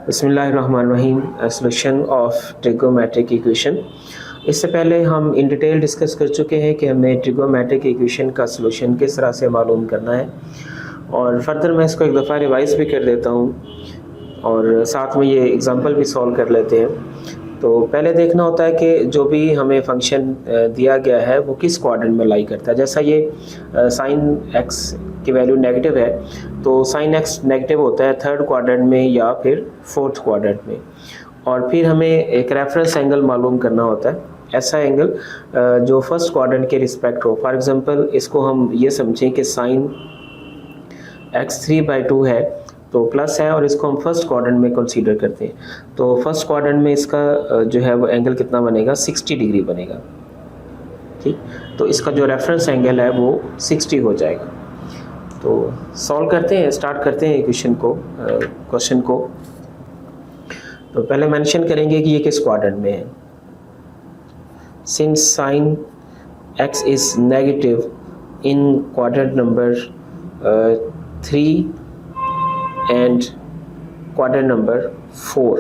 बिस्मिल्लाहिर्रहमानिर्रहीम। Solution of trigonometric equation. इससे पहले हम इन डिटेल डिस्कस कर चुके हैं कि हमें ट्रिगोमेट्रिक इक्वेशन का सॉल्यूशन किस तरह से मालूम करना है, और फर्दर मैं इसको एक दफ़ा रिवाइज़ भी कर देता हूँ और साथ में ये एग्ज़ाम्पल भी सॉल्व कर लेते हैं। तो पहले देखना होता है कि जो भी हमें फंक्शन दिया गया है वो किस क्वाड्रेंट में लाई करता है। जैसा ये साइन एक्स की वैल्यू नेगेटिव है, तो साइन एक्स नेगेटिव होता है थर्ड क्वाड्रेंट में या फिर फोर्थ क्वाड्रेंट में। और फिर हमें एक रेफरेंस एंगल मालूम करना होता है, ऐसा एंगल जो फर्स्ट क्वाड्रेंट के रिस्पेक्ट हो। फॉर एग्जांपल इसको हम ये समझें कि साइन एक्स 3/2 है तो प्लस है, और इसको हम फर्स्ट क्वाड्रेंट में कंसीडर करते हैं। तो फर्स्ट क्वाड्रेंट में इसका जो है वो एंगल कितना बनेगा, 60 डिग्री बनेगा। ठीक, तो इसका जो रेफरेंस एंगल है वो 60 हो जाएगा। तो सॉल्व करते हैं, स्टार्ट करते हैं इक्वेशन को, क्वेश्चन को। तो पहले मेंशन करेंगे कि ये किस क्वाड्रेंट में है। Since sine x is negative in quadrant number 3 and quadrant number 4,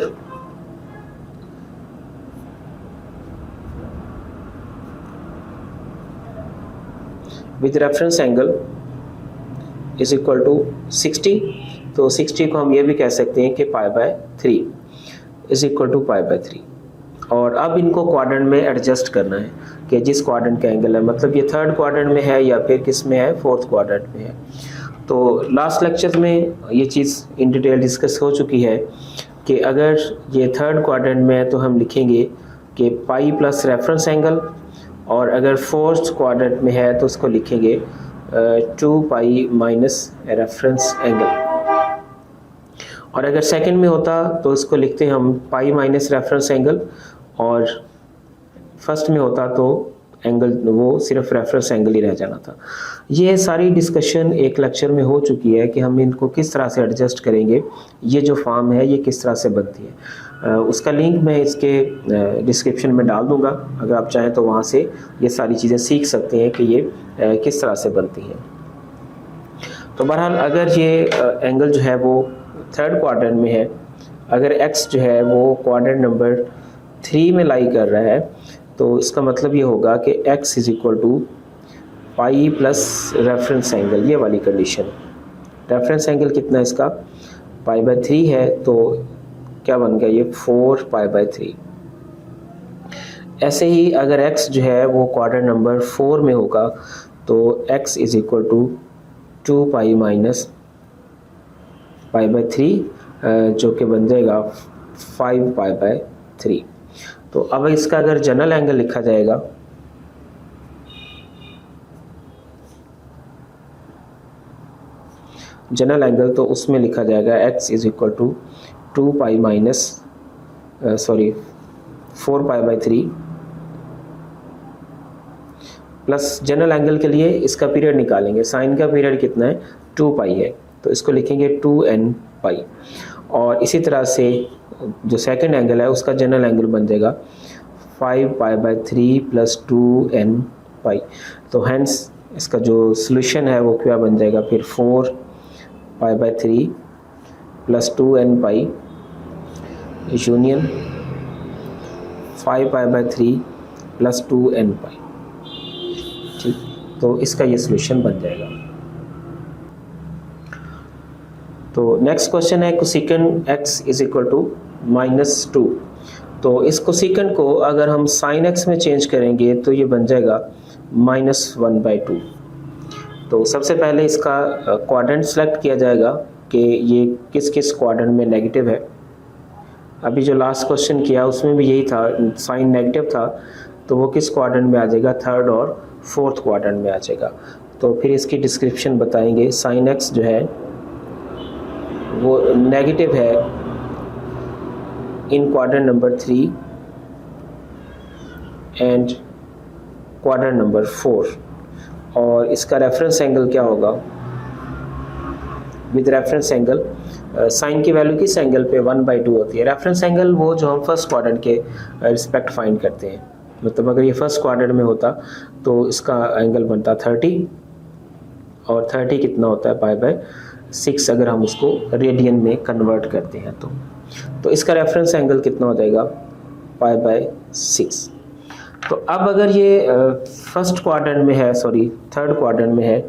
with reference angle is equal to 60। तो 60 को हम ये भी कह सकते हैं कि π/3 is equal to π/3। और अब इनको क्वाड्रेंट में एडजस्ट करना है कि जिस क्वाड्रेंट का एंगल है, मतलब ये थर्ड क्वाड्रेंट में है या फिर किस में है, फोर्थ क्वाड्रेंट में है। तो लास्ट लेक्चर में ये चीज़ इन डिटेल डिस्कस हो चुकी है कि अगर ये थर्ड क्वाड्रेंट में है तो हम लिखेंगे कि पाई प्लस रेफरेंस एंगल, और अगर फोर्थ क्वाड्रेंट में है तो उसको लिखेंगे 2 पाई माइनस रेफरेंस एंगल। और अगर सेकंड में होता तो इसको लिखते हम पाई माइनस रेफरेंस एंगल, और फर्स्ट में होता तो एंगल वो सिर्फ रेफरेंस एंगल ही रह जाना था। ये सारी डिस्कशन एक लेक्चर में हो चुकी है कि हम इनको किस तरह से एडजस्ट करेंगे, ये जो फॉर्म है ये किस तरह से बनती है। उसका लिंक मैं इसके डिस्क्रिप्शन में डाल दूंगा, अगर आप चाहें तो वहाँ से ये सारी चीज़ें सीख सकते हैं कि ये किस तरह से बनती हैं। तो बहरहाल अगर ये एंगल जो है वो थर्ड क्वाड्रेंट में है, अगर एक्स जो है वो क्वाड्रेंट नंबर 3 में लाई कर रहा है, तो इसका मतलब ये होगा कि x is equal to pi plus reference angle, ये वाली कंडीशन। रेफरेंस एंगल कितना है इसका, π/3 है, तो क्या बन गया ये 4π/3। ऐसे ही अगर x जो है वो क्वाड्रेंट नंबर 4 में होगा तो x is equal to 2 pi minus π/3, जो कि बन जाएगा 5π/3। तो अब इसका अगर जनरल एंगल लिखा जाएगा, जनरल एंगल, तो उसमें लिखा जाएगा x is equal to 2 pi minus 4π/3 plus general angle के लिए इसका पीरियड निकालेंगे। साइन का पीरियड कितना है, 2 पाई है, तो इसको लिखेंगे 2n पाई। और इसी तरह से जो सेकंड एंगल है उसका जनरल एंगल बन जाएगा 5π/3 प्लस 2n पाई। तो हैंस इसका जो सॉल्यूशन है वो क्या बन जाएगा फिर 4π/3 plus 2n pi union 5π/3 plus 2n pi. ठीक, तो इसका ये सॉल्यूशन बन जाएगा। तो नेक्स्ट क्वेश्चन है cosecant x is equal to -2। तो इस कोसेकेंट को अगर हम साइन x में चेंज करेंगे तो ये बन जाएगा -1/2। तो सबसे पहले इसका क्वाड्रेंट सेलेक्ट किया जाएगा कि ये किस किस क्वाड्रेंट में नेगेटिव है। अभी जो लास्ट क्वेश्चन किया उसमें भी यही था, साइन नेगेटिव था, तो वो किस क्वाड्रेंट में आ जाएगा, थर्ड और फोर्थ क्वाड्रेंट में आ जाएगा। तो फिर इसकी डिस्क्रिप्शन बताएंगे। साइन x जो है वो नेगेटिव है इन quadrant number 3 and quadrant number 4, और इसका रेफरेंस एंगल क्या होगा, विद रेफरेंस एंगल साइन की वैल्यू किस एंगल पे 1/2 होती है। रेफरेंस एंगल वो जो हम फर्स्ट क्वाड्रेंट के रिस्पेक्ट फाइंड करते हैं, मतलब अगर ये फर्स्ट क्वाड्रेंट में होता तो इसका एंगल बनता 30, और 30 कितना होता है π/6 अगर हम उसको रेडियन में कन्वर्ट करते हैं तो तो इसका रेफरेंस एंगल कितना हो जाएगा, पाई बाय 6। तो अब अगर ये फर्स्ट क्वाड्रेंट में है, सॉरी थर्ड क्वाड्रेंट में है,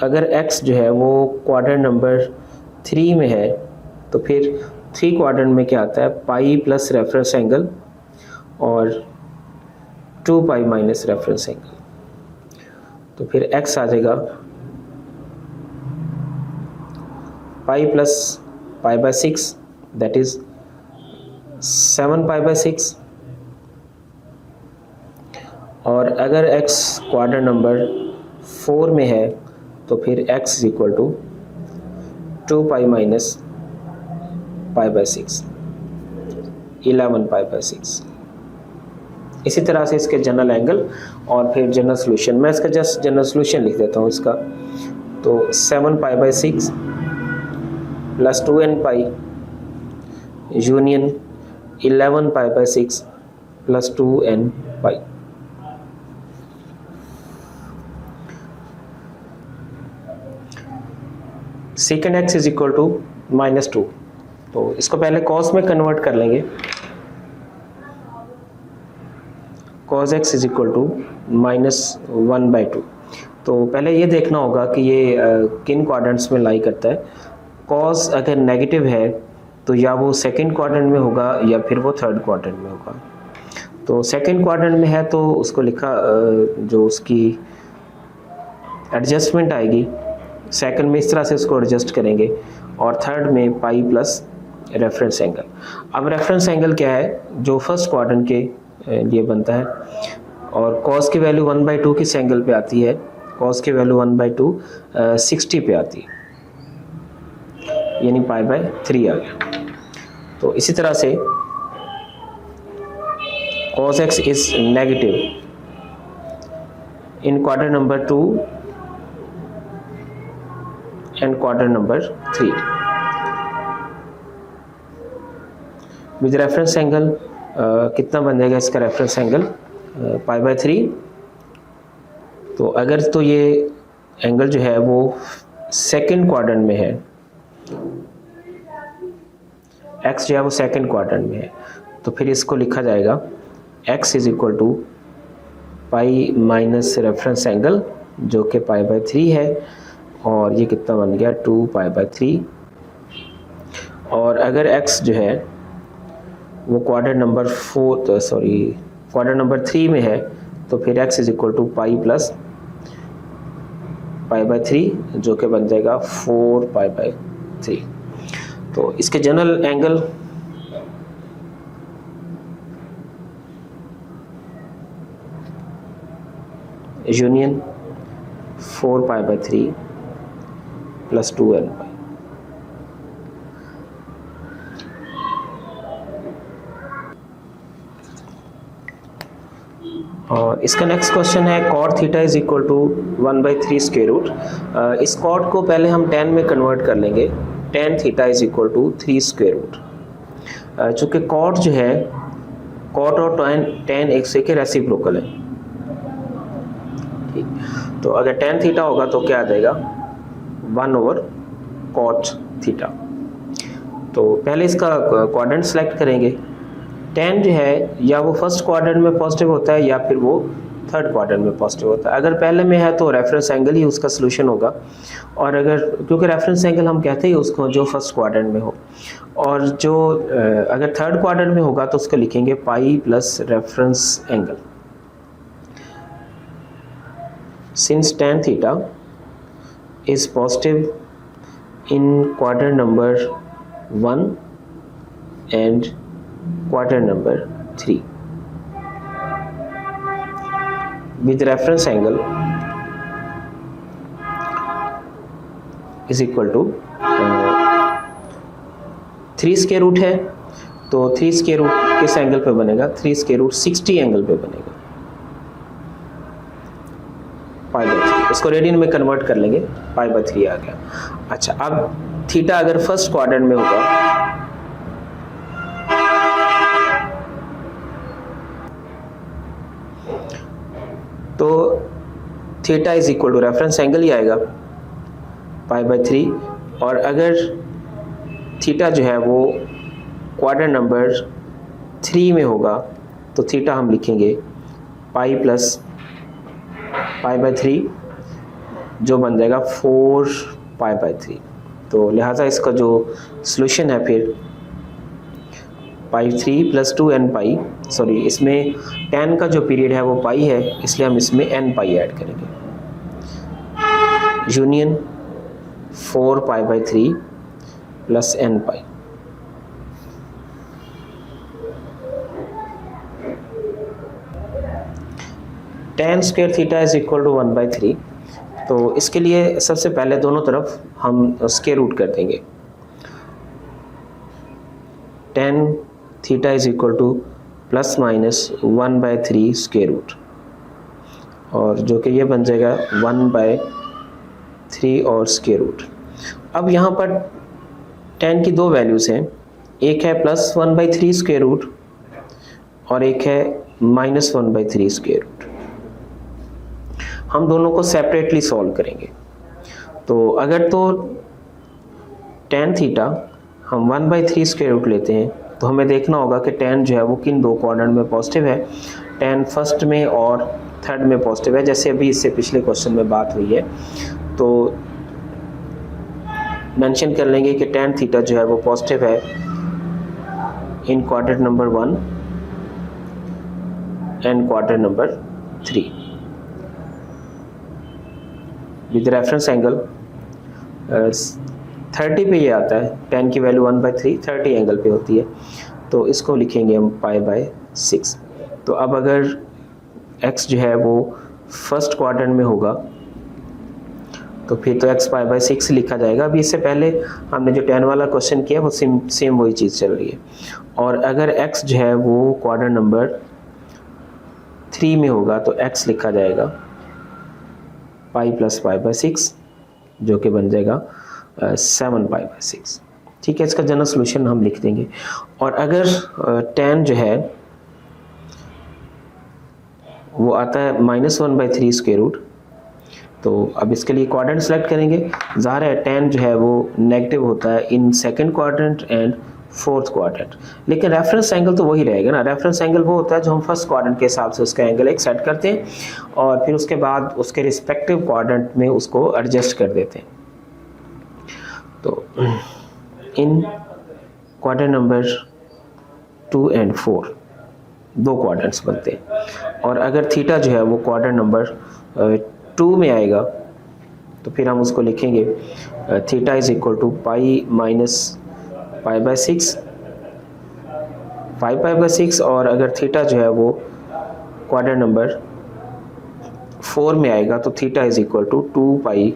अगर x जो है वो क्वाड्रेंट नंबर 3 में है, तो फिर 3 क्वाड्रेंट में क्या आता है, पाई प्लस रेफरेंस एंगल और 2 पाई माइनस रेफरेंस एंगल। तो फिर x आ जाएगा पाई plus pi by 6, that is 7 pi by 6। और अगर x क्वाड्रेंट नंबर 4 में है, तो फिर x is equal to 2 pi minus pi by 6, 11 pi by 6। इसी तरह से इसके जनरल एंगल और फिर जनरल सोल्यूशन, मैं इसका जस्ट जनरल सोल्यूशन लिख देता हूँ इसका। तो 7 pi by 6 plus 2n pi union 11 pi by 6 plus 2n pi. Second x is equal to -2, तो इसको पहले कॉस में कन्वर्ट कर लेंगे। cos x is equal to -1/2। तो पहले ये देखना होगा कि ये किन क्वाड्रेंट्स में लाई करता है। cos अगर नेगेटिव है तो या वो सेकंड क्वाड्रेंट में होगा या फिर वो थर्ड क्वाड्रेंट में होगा। तो सेकंड क्वाड्रेंट में है तो उसको लिखा, जो उसकी एडजस्टमेंट आएगी सेकंड में इस तरह से उसको एडजस्ट करेंगे, और थर्ड में पाई प्लस रेफरेंस एंगल। अब रेफरेंस एंगल क्या है, जो फर्स्ट क्वाड्रेंट के लिए बनता है, और cos की वैल्यू 1/2 किस एंगल पे आती है, cos की वैल्यू 1/2 60 पे आती है, यानी पाई बाय 3 आ गया। तो इसी तरह से cos x is negative in quadrant number 2 and quadrant number 3 with reference angle कितना बन जाएगा इसका रेफरेंस एंगल, पाई बाय 3। तो अगर तो ये एंगल जो है वो सेकंड क्वाड्रेंट में है, x जो है वो सेकंड क्वाड्रेंट में है, तो फिर इसको लिखा जाएगा x is equal to pi minus reference angle जो कि पाई बाय 3 है, और ये कितना बन गया 2 पाई बाय 3। और अगर x जो है वो क्वाड्रेंट नंबर 3 में है, तो फिर x is equal to pi plus pi by 3 जो कि बन जाएगा 4 पाई बाय 3। तो इसके general angle union 4 pi by 3 plus 2n pi. और इसका नेक्स्ट क्वेश्चन है cot theta is equal to 1/3 square root. इस cot को पहले हम tan में कन्वर्ट कर लेंगे, tan theta is equal to 3 square root. चूँकि cot जो है, cot और tan एक दूसरे के रेसिप्रोकल है, ठीक। तो अगर tan थीटा होगा तो क्या आ जाएगा 1/cot थीटा। तो पहले इसका क्वाड्रेंट सेलेक्ट करेंगे। tan जो है या वो फर्स्ट क्वाड्रेंट में पॉजिटिव होता है या फिर वो थर्ड क्वाड्रेंट में पॉजिटिव होता है। अगर पहले में है तो रेफरेंस एंगल ही उसका सोल्यूशन होगा, और अगर, क्योंकि रेफरेंस एंगल हम कहते हैं उसको जो फर्स्ट क्वाड्रेंट में हो, और जो अगर थर्ड क्वाड्रेंट में होगा तो उसको लिखेंगे pi plus reference angle. Since tan theta is positive in quadrant number 1 and quadrant number 3 with reference angle is equal to 3 square root है, तो 3 स्क्वायर रूट किस एंगल पे बनेगा, 3 स्क्वायर रूट 60 एंगल पे बनेगा, पाई बाय 3। इसको रेडियन में convert कर लेंगे, पाई बाय 3 आ गया। अच्छा, अब थीटा अगर फर्स्ट क्वाड्रेंट में होगा तो theta is equal to reference angle ही आएगा पाई बाय 3, और अगर थीटा जो है वो क्वाड्रेंट नंबर 3 में होगा तो थीटा हम लिखेंगे पाई प्लस पाई बाय 3 जो बन जाएगा 4 पाई बाय 3। तो लिहाजा इसका जो सॉल्यूशन है फिर पाई 3 प्लस 2 एन पाई, सॉरी इसमें tan का जो पीरियड है वो पाई है, इसलिए हम इसमें n पाई ऐड करेंगे, union 4 pi by 3 plus n pi. tan square theta is equal to 1/3। तो इसके लिए सबसे पहले दोनों तरफ हम स्क्वायर रूट कर देंगे। tan theta is equal to plus minus 1/3 square root, और जो कि ये बन जाएगा 1/3 और स्क्वायर रूट। अब यहाँ पर tan की दो वैल्यूज़ हैं, एक है प्लस 1/3 स्क्वायर रूट और एक है माइनस 1/3 स्क्वायर रूट। हम दोनों को सेपरेटली सॉल्व करेंगे। तो अगर तो tan थीटा हम 1/3 स्क्वायर रूट लेते हैं तो हमें देखना होगा कि tan जो है वो किन दो क्वाड्रेंट में पॉजिटिव है, tan फर्स्ट में और थर्ड में पॉजिटिव है, जैसे अभी इससे पिछले क्वेश्चन में बात हुई है। तो मेंशन कर लेंगे कि tan थीटा जो है वो पॉजिटिव है इन quadrant number 1 and quadrant number 3 with reference angle 30 पे ये आता है, tan की वैल्यू 1/3 30 एंगल पे होती है, तो इसको लिखेंगे हम पाई बाय 6। तो अब अगर x जो है वो फर्स्ट क्वाड्रेंट में होगा तो फिर तो x पाई बाय 6 लिखा जाएगा। अभी इससे पहले हमने जो tan वाला क्वेश्चन किया वो सेम वही चीज़ चल रही है। और अगर x जो है वो क्वाड्रेंट नंबर 3 में होगा तो x लिखा जाएगा पाई प्लस पाई बाय 6 जो कि बन जाएगा 7 पाई बाय 6। ठीक है, इसका जनरल सॉल्यूशन हम लिख देंगे। और अगर tan जो है वो आता है माइनस 1/3 स्क्वायर रूट, तो अब इसके लिए क्वाड्रेंट सेलेक्ट करेंगे। ज़ाहिर है tan जो है वो नेगेटिव होता है in second quadrant and fourth quadrant, लेकिन रेफरेंस एंगल तो वही रहेगा ना। रेफरेंस एंगल वो होता है जो हम फर्स्ट क्वाड्रेंट के हिसाब से उसका एंगल एक सेट करते हैं और फिर उसके बाद उसके रिस्पेक्टिव क्वाड्रेंट में उसको एडजस्ट कर देते हैं। तो इन क्वाड्रेंट नंबर 2 एंड 4 दो क्वाड्रेंट्स बनते हैं। और अगर थीटा जो है वो क्वाड्रेंट नंबर 2 में आएगा तो फिर हम उसको लिखेंगे theta is equal to pi minus pi by 6 5 pi by 6। और अगर थीटा जो है वो क्वाड्रेंट नंबर 4 में आएगा तो theta is equal to 2 pi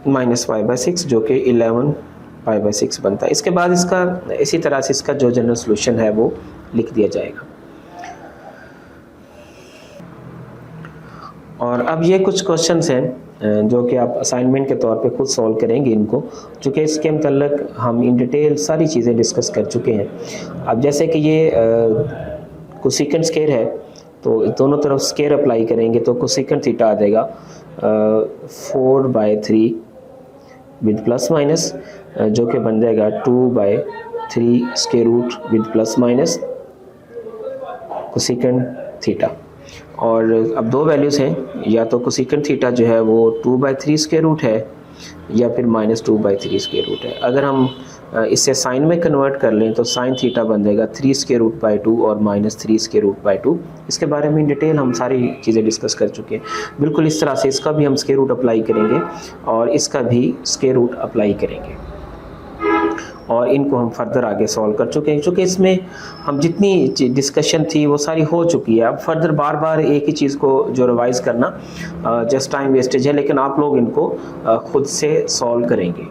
minus pi by 6 जो कि 11 पाई बाय 6 बनता है। इसके बाद इसका इसी तरह से इसका जो जनरल सॉल्यूशन है वो लिख दिया जाएगा। और अब ये कुछ क्वेश्चंस हैं जो कि आप असाइनमेंट के तौर पे खुद सॉल्व करेंगे इनको, चूँकि इसके मतलब हम इन डिटेल सारी चीज़ें डिस्कस कर चुके हैं। अब जैसे कि ये कोसेकेंट स्क्वायर है तो दोनों तरफ स्क्वायर अप्लाई करेंगे तो कोसेकेंट थीटा आ जाएगा 4/3 विद प्लस माइनस जो कि बन जाएगा 2/3 square root with plus minus cosecant theta. और अब दो वैल्यूज़ हैं, या तो कोसेकेंट थीटा जो है वो 2/3 स्क्वायर रूट है या फिर -2/3 स्क्वायर रूट है। अगर हम इसे साइन में कन्वर्ट कर लें तो साइन थीटा बन जाएगा 3 स्क्वायर रूट बाई 2 और -3 स्क्वायर रूट बाई 2। इसके बारे में इन डिटेल हम सारी चीज़ें डिस्कस कर चुके हैं। बिल्कुल इस तरह से इसका भी हम स्क्वायर रूट अप्लाई करेंगे और इसका भी स्क्वायर रूट अप्लाई करेंगे और इनको हम फर्दर आगे सॉल्व कर चुके हैं। चूँकि इसमें हम जितनी डिस्कशन थी वो सारी हो चुकी है। अब फर्दर बार बार एक ही चीज़ को जो रिवाइज़ करना जस्ट टाइम वेस्टेज है, लेकिन आप लोग इनको खुद से सॉल्व करेंगे।